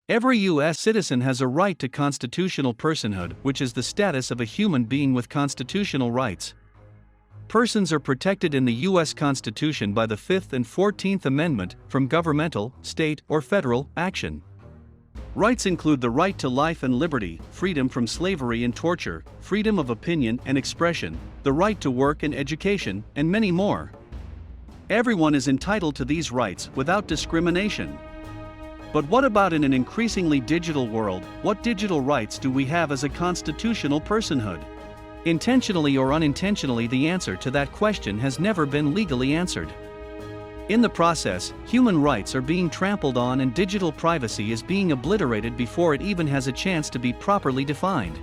Every U.S. citizen has a right to constitutional personhood, which is the status of a human being with constitutional rights. Persons are protected in the U.S. Constitution by the 5th and 14th Amendment from governmental, state, or federal action. Rights include the right to life and liberty, freedom from slavery and torture, freedom of opinion and expression, the right to work and education, and many more. Everyone is entitled to these rights without discrimination. But what about in an increasingly digital world? What digital rights do we have as a constitutional personhood? Intentionally or unintentionally, the answer to that question has never been legally answered. In the process, human rights are being trampled on and digital privacy is being obliterated before it even has a chance to be properly defined.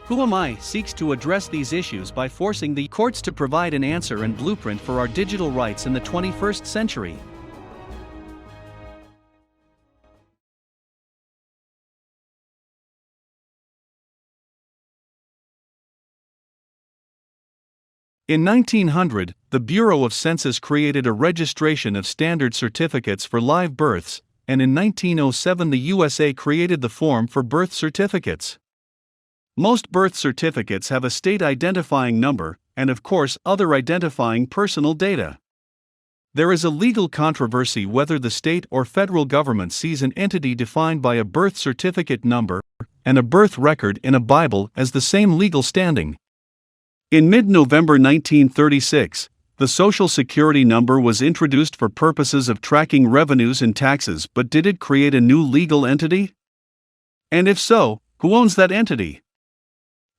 Who Am I seeks to address these issues by forcing the courts to provide an answer and blueprint for our digital rights in the 21st century. In 1900, the Bureau of Census created a registration of standard certificates for live births, and in 1907 the USA created the form for birth certificates. Most birth certificates have a state identifying number, and of course other identifying personal data. There is a legal controversy whether the state or federal government sees an entity defined by a birth certificate number and a birth record in a Bible as the same legal standing. In mid-November 1936, the Social Security number was introduced for purposes of tracking revenues and taxes, but did it create a new legal entity? And if so, who owns that entity?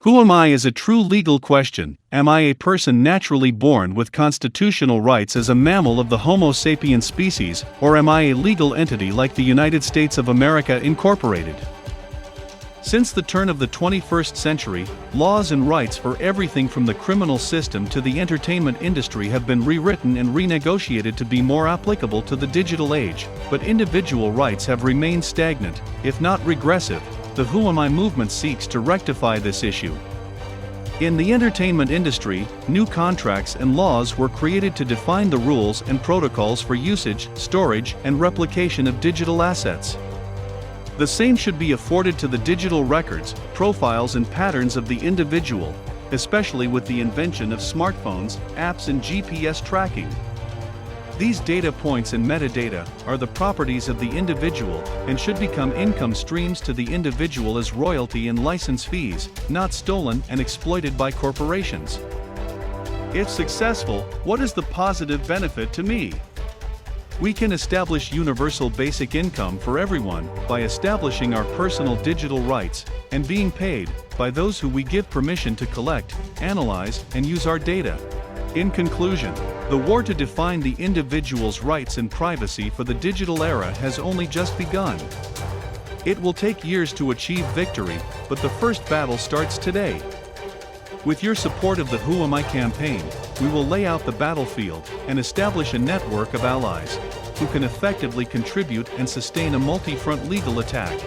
Who am I is a true legal question. Am I a person naturally born with constitutional rights as a mammal of the Homo sapiens species, or am I a legal entity like the United States of America Incorporated? Since the turn of the 21st century, laws and rights for everything from the criminal system to the entertainment industry have been rewritten and renegotiated to be more applicable to the digital age, but individual rights have remained stagnant, if not regressive. The Who Am I movement seeks to rectify this issue. In the entertainment industry, new contracts and laws were created to define the rules and protocols for usage, storage, and replication of digital assets. The same should be afforded to the digital records, profiles and patterns of the individual, especially with the invention of smartphones, apps and GPS tracking. These data points and metadata are the properties of the individual and should become income streams to the individual as royalty and license fees, not stolen and exploited by corporations. If successful, what is the positive benefit to me? We can establish universal basic income for everyone by establishing our personal digital rights and being paid by those who we give permission to collect, analyze, and use our data. In conclusion, the war to define the individual's rights and privacy for the digital era has only just begun. It will take years to achieve victory, but the first battle starts today. With your support of the Who Am I campaign, we will lay out the battlefield and establish a network of allies who can effectively contribute and sustain a multi-front legal attack.